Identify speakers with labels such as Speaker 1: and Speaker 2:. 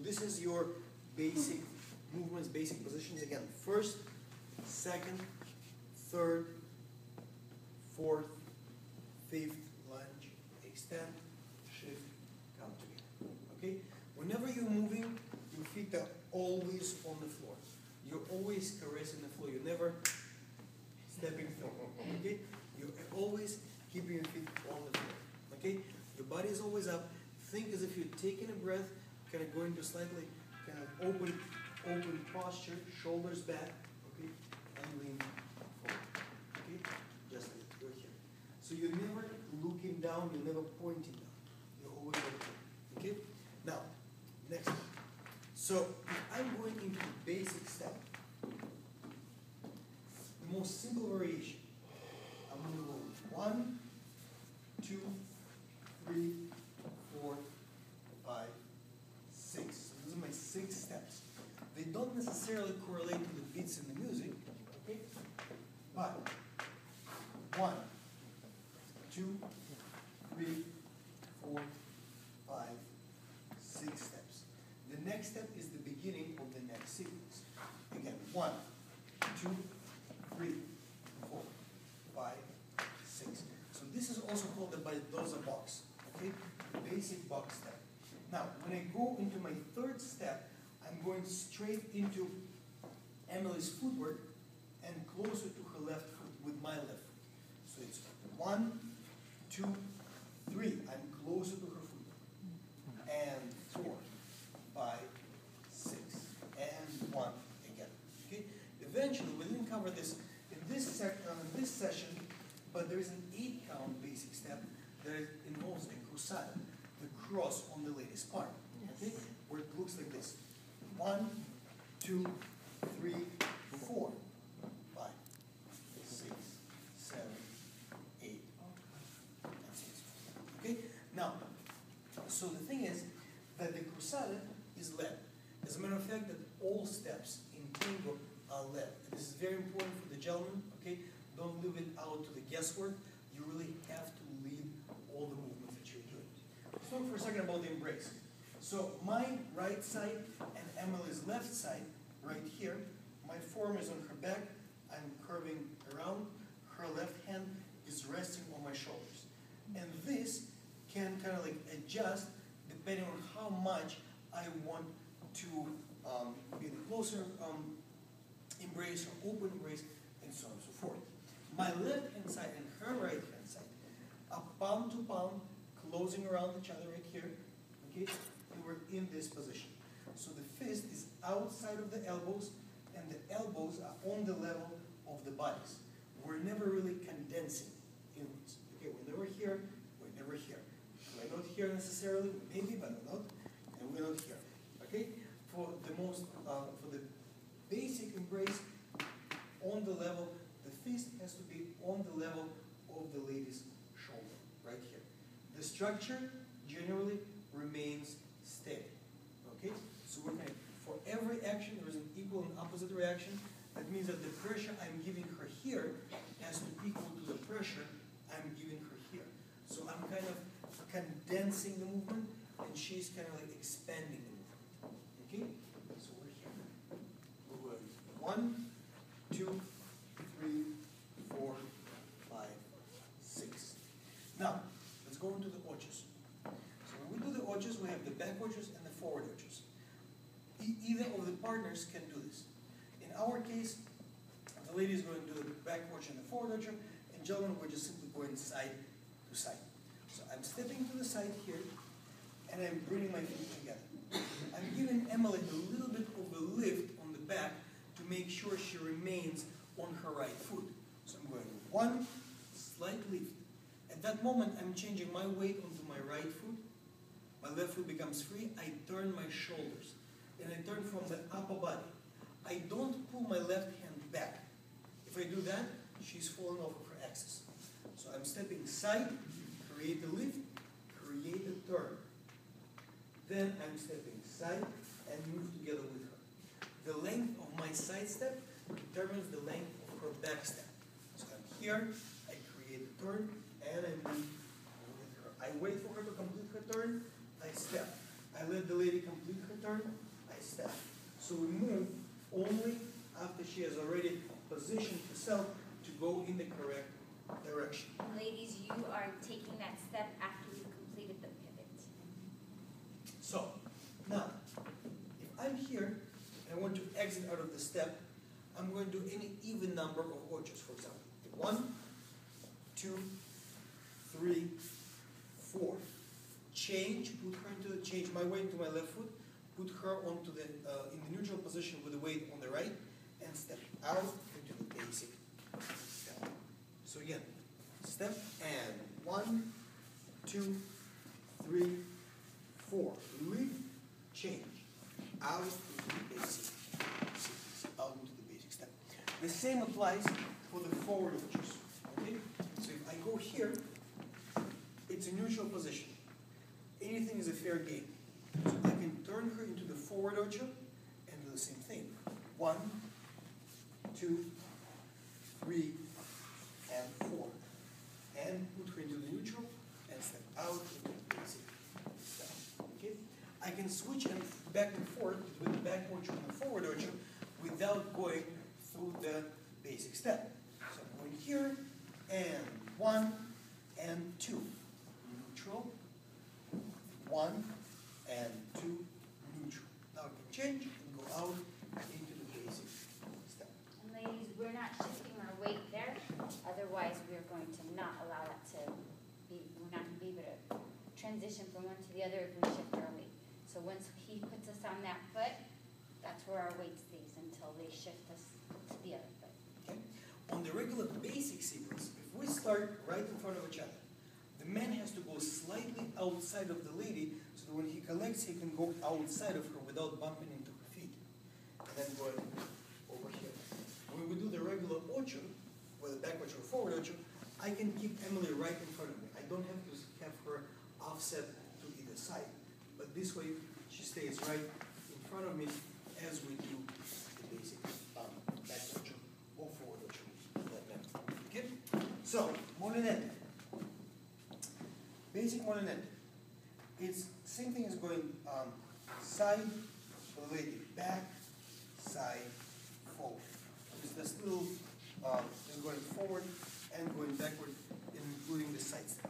Speaker 1: this is your basic movements, basic positions. Again, first, second, third, fourth, fifth, lunge, extend, shift, come together. Okay? Whenever you're moving, your feet are always on the floor. You're always caressing the floor. You're never stepping forward. Okay? You're always keeping your feet on the floor. Okay? Your body is always up. Think as if you're taking a breath, kind of going to slightly kind of open posture, shoulders back, okay, and lean forward. Okay? Just like you're here. So you're never looking down, you're never pointing down. You're always looking. Okay? Now, next one. So if I'm going into the basic step, the most simple variation, I'm going to go 1, 2, 3, 4, 5, 6. So these are my 6 steps. They don't necessarily correlate to the beats in the music, okay? But 1, 2, 3, 4, 5, 6 steps. The next step is the beginning of the next sequence. Again, 1, 2, 3, 4, 5, 6. So this is also called the baldosa box, okay? The basic box step. Now, when I go into my third step, I'm going straight into Emily's footwork and closer to her left foot with my left foot. So it's 1, 2, 3. I'm closer to her foot. And 4, 5, 6, and 1 again. Okay? Eventually, we didn't cover this in this session, but there is an 8-count basic step that involves a cruzada, the cross on the lady's part. Okay? Where it looks like this. 1, 2, 3, 4, 5, 6, 7, 8, and 6. Okay? Now, so the thing is that the cruzada is led. As a matter of fact, that all steps in tango are led. And this is very important for the gentleman. Okay? Don't leave it out to the guesswork. You really have to lead all the movements that you're doing. Let's talk for a second about the embrace. So my right side and Emily's left side, right here, my forearm is on her back, I'm curving around, her left hand is resting on my shoulders. And this can kind of like adjust depending on how much I want to be in a closer embrace or open embrace, and so on and so forth. My left hand side and her right hand side are palm to palm, closing around each other right here, okay? And we're in this position. So the fist is outside of the elbows, and the elbows are on the level of the bodies. We're never really condensing inwards. Okay, we're never here, we're never here. We're not here necessarily, maybe, but we're not, and we're not here. Okay? For the basic embrace, on the level, the fist has to be on the level of the lady's shoulder, right here. The structure generally remains steady. Okay? So we're going to, for every action, there is an equal and opposite reaction. That means that the pressure I'm giving her here has to equal to the pressure I'm giving her here. So I'm kind of condensing the movement, and she's kind of like expanding the movement. Okay? So we're here. We're going 1, 2, 3, 4, 5, 6. Now, let's go into the oches. So when we do the oches, we have the back oches and the forward oches. Either of the partners can do this. In our case, the lady is going to do the back oche and the forward oche, and gentlemen, we're just simply going side to side. So I'm stepping to the side here, and I'm bringing my feet together. I'm giving Emily a little bit of a lift on the back to make sure she remains on her right foot. So I'm going 1, slight lift. At that moment, I'm changing my weight onto my right foot. My left foot becomes free. I turn my shoulders, and I turn from the upper body. I don't pull my left hand back. If I do that, she's falling off of her axis. So I'm stepping side, create a lift, create a turn. Then I'm stepping side and move together with her. The length of my side step determines the length of her back step. So I'm here, I create a turn, and I move with her. I wait for her to complete her turn, I step. I I let the lady complete her turn, I step. So we move only after she has already positioned herself to go in the correct direction.
Speaker 2: Ladies, you are taking that step after you've completed the pivot.
Speaker 1: So, now, if I'm here and I want to exit out of the step, I'm going to do any even number of ochos, for example. 1, 2, 3, 4. Change, put her into the change my weight to my left foot, put her onto the in the neutral position with the weight on the right, and step out into the basic step. So again, step and 1, 2, 3, 4. Leave, change, out into the basic sequence, out into the basic step. The same applies for the forward ochos. Okay? So if I go here, it's a neutral position. Anything is a fair game. So I can turn her into the forward ocho and do the same thing. 1, 2, 3, and 4. And put her into the neutral and step out into the basic step. Okay? I can switch back and forth between the back ocho and the forward ocho without going through the basic step. So I'm going here, and 1 and 2. Neutral. 1 and 2, neutral. Now I can change and go out into the basic step.
Speaker 2: And ladies, we're not shifting our weight there. Otherwise, we're going to not allow that to be, we're not going to be able to transition from one to the other if we shift our weight. So once he puts us on that foot, that's where our weight stays until they shift us to the other foot.
Speaker 1: Okay? On the regular basic sequence, if we start right in front of each other, the man has to go slightly outside of the lady so that when he collects, he can go outside of her without bumping into her feet. And then go over here. When we do the regular ocho, whether back ocho or forward ocho, I can keep Emily right in front of me. I don't have to have her offset to either side. But this way, she stays right in front of me as we do the basic back ocho or forward ocho. Okay? So, molinete. Basic molinete. It's same thing as going side for the lady, back, side, forward. It's this little just going forward and going backward, including the side step.